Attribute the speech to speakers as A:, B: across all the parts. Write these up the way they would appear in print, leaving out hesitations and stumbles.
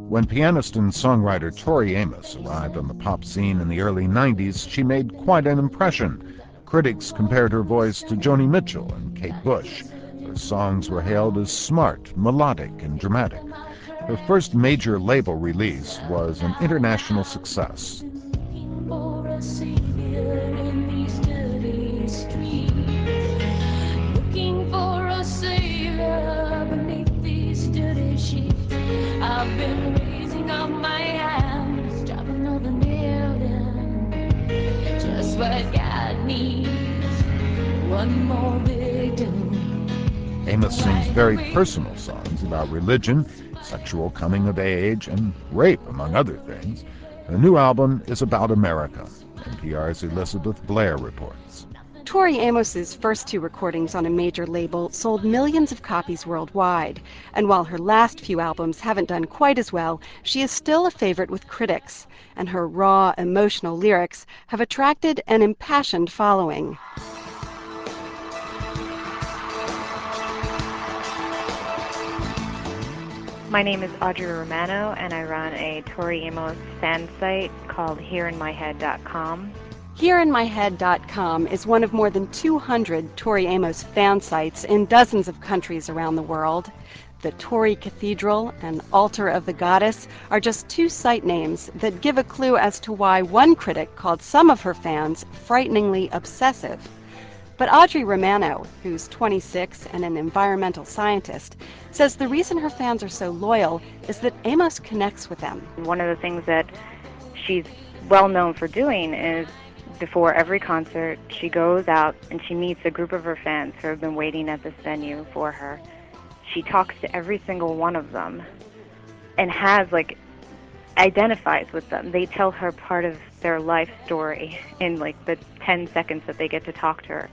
A: When pianist and songwriter Tori Amos arrived on the pop scene in the early 90s, she made quite an impression. Critics compared her voice to Joni Mitchell and Kate Bush. Her songs were hailed as smart, melodic, and dramatic. Her first major label release was an international success.
B: I've been raising up my hands, dropping another nail down. Just what God needs, one more victim.
A: Amos sings very personal songs about religion, sexual coming of age, and rape, among other things. The new album is about America. NPR's Elizabeth Blair reports.
C: Tori Amos's first two recordings on a major label sold millions of copies worldwide. And while her last few albums haven't done quite as well, she is still a favorite with critics. And her raw, emotional lyrics have attracted an impassioned following.
D: My name is Audrey Romano, and I run a Tori Amos fan site called HereInMyHead.com.
C: HereInMyHead.com is one of more than 200 Tori Amos fan sites in dozens of countries around the world. The Tori Cathedral and Altar of the Goddess are just two site names that give a clue as to why one critic called some of her fans frighteningly obsessive. But Audrey Romano, who's 26 and an environmental scientist, says the reason her fans are so loyal is that Amos connects with them.
D: One of the things that she's well known for doing is before every concert, she goes out and she meets a group of her fans who have been waiting at this venue for her. She talks to every single one of them and identifies with them. They tell her part of their life story in the 10 seconds that they get to talk to her.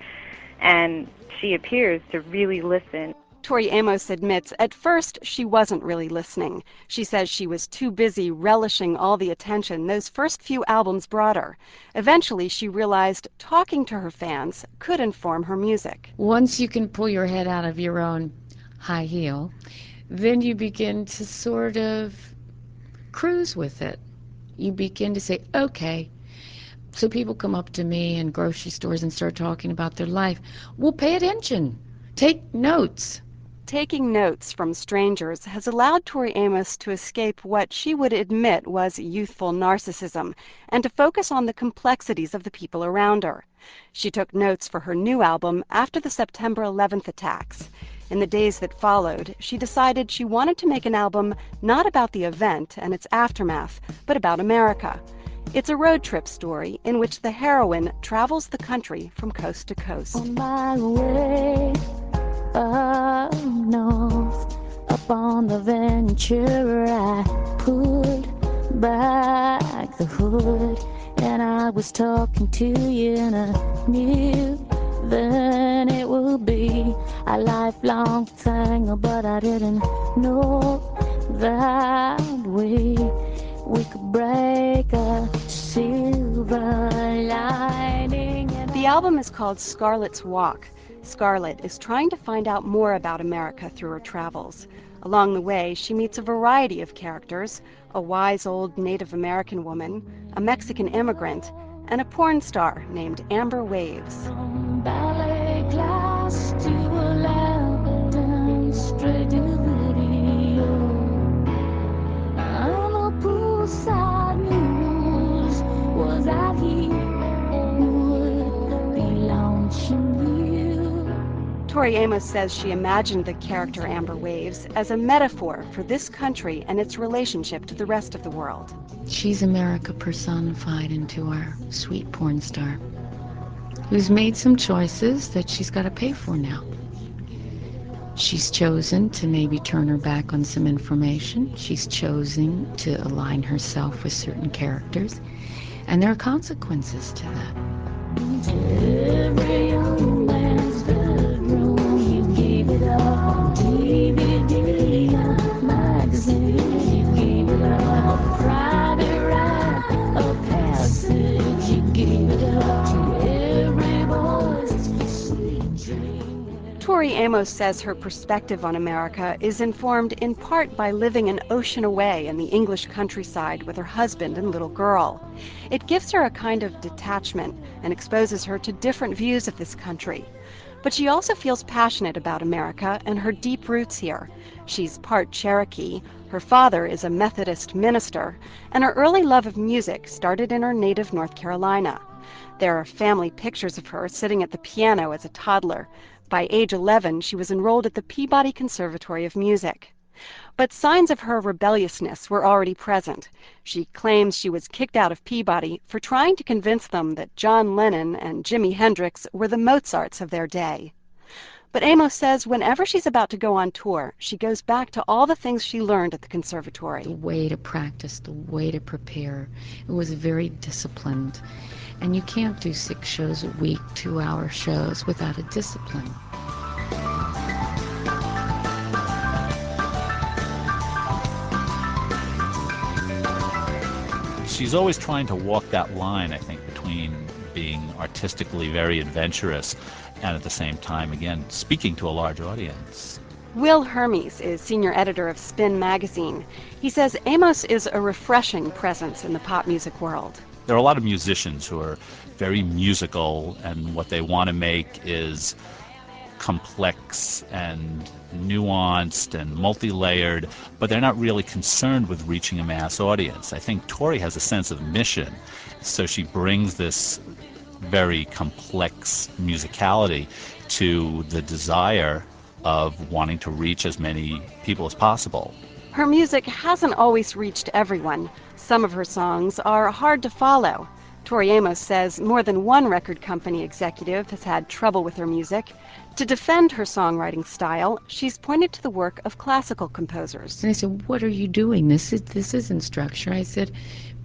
D: And she appears to really listen.
C: Tori Amos admits at first she wasn't really listening. She says she was too busy relishing all the attention those first few albums brought her. Eventually she realized talking to her fans could inform her music.
E: Once you can pull your head out of your own high heel, then you begin to sort of cruise with it. You begin to say, okay. So people come up to me in grocery stores and start talking about their life. Well, pay attention. Take notes.
C: Taking notes from strangers has allowed Tori Amos to escape what she would admit was youthful narcissism and to focus on the complexities of the people around her. She took notes for her new album after the September 11th attacks. In the days that followed, she decided she wanted to make an album not about the event and its aftermath, but about America. It's a road trip story in which the heroine travels the country from coast to coast.
B: On my way up north, up on the Ventura, I pulled back the hood, and I was talking to you, and I knew then it would be a lifelong thing, but I didn't know that we could break a silver lining.
C: The album is called Scarlet's Walk. Scarlet is trying to find out more about America through her travels. Along the way, she meets a variety of characters, a wise old Native American woman, a Mexican immigrant, and a porn star named Amber Waves.
B: From ballet class to a lap dance, straight to the video. I'm a poolside news. Was I here? Would be launching you.
C: Tori Amos says she imagined the character Amber Waves as a metaphor for this country and its relationship to the rest of the world.
E: She's America personified into our sweet porn star, who's made some choices that she's got to pay for now. She's chosen to maybe turn her back on some information. She's chosen to align herself with certain characters, and there are consequences to that.
B: Every young man's bedroom, you gave it up. DVD, magazine, you gave it up. Private ride, a passage, you gave it up. To every boy's sweet dream.
C: Tori Amos says her perspective on America is informed in part by living an ocean away in the English countryside with her husband and little girl. It gives her a kind of detachment and exposes her to different views of this country. But she also feels passionate about America and her deep roots here. She's part Cherokee, her father is a Methodist minister, and her early love of music started in her native North Carolina. There are family pictures of her sitting at the piano as a toddler. By age 11, she was enrolled at the Peabody Conservatory of Music. But signs of her rebelliousness were already present. She claims she was kicked out of Peabody for trying to convince them that John Lennon and Jimi Hendrix were the Mozarts of their day. But Amos says whenever she's about to go on tour, she goes back to all the things she learned at the conservatory.
E: The way to practice, the way to prepare. It was very disciplined. And you can't do 6 shows a week, 2-hour shows without a discipline.
F: She's always trying to walk that line, I think, between being artistically very adventurous and at the same time, again, speaking to a large audience.
C: Will Hermes is senior editor of Spin magazine. He says Amos is a refreshing presence in the pop music world.
F: There are a lot of musicians who are very musical, and what they want to make is complex and nuanced and multi-layered, but they're not really concerned with reaching a mass audience. I think Tori has a sense of mission, so she brings this very complex musicality to the desire of wanting to reach as many people as possible.
C: Her music hasn't always reached everyone. Some of her songs are hard to follow. Tori Amos says more than one record company executive has had trouble with her music. To defend her songwriting style, she's pointed to the work of classical composers.
E: And they said, "What are you doing? This isn't structure." I said,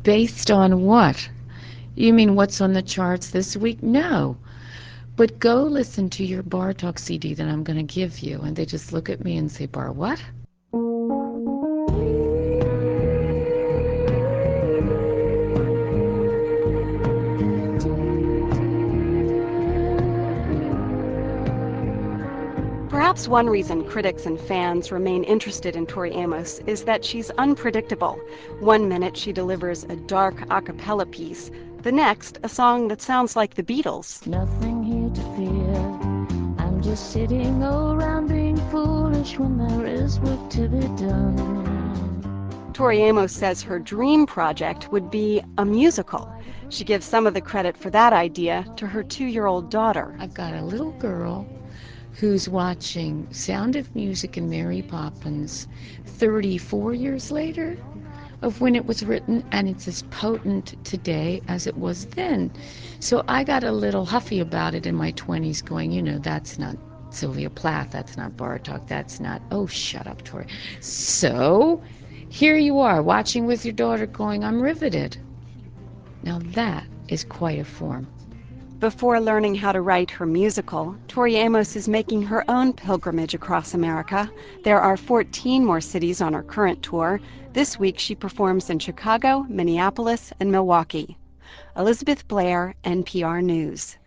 E: "Based on what? You mean what's on the charts this week? No. But go listen to your Bar Talk CD that I'm going to give you." And they just look at me and say, "Bar what?"
C: Perhaps one reason critics and fans remain interested in Tori Amos is that she's unpredictable. One minute she delivers a dark a cappella piece, the next a song that sounds like the Beatles.
B: Nothing here to fear. I'm just sitting around being foolish when there is work to be done.
C: Tori Amos says her dream project would be a musical. She gives some of the credit for that idea to her 2-year-old daughter.
E: I've got a little girl who's watching Sound of Music and Mary Poppins 34 years later of when it was written, and it's as potent today as it was then. So I got a little huffy about it in my 20s going, that's not Sylvia Plath, that's not Bartok, that's not, oh, shut up, Tori. So here you are watching with your daughter going, I'm riveted. Now that is quite a form.
C: Before learning how to write her musical, Tori Amos is making her own pilgrimage across America. There are 14 more cities on her current tour. This week she performs in Chicago, Minneapolis, and Milwaukee. Elizabeth Blair, NPR News.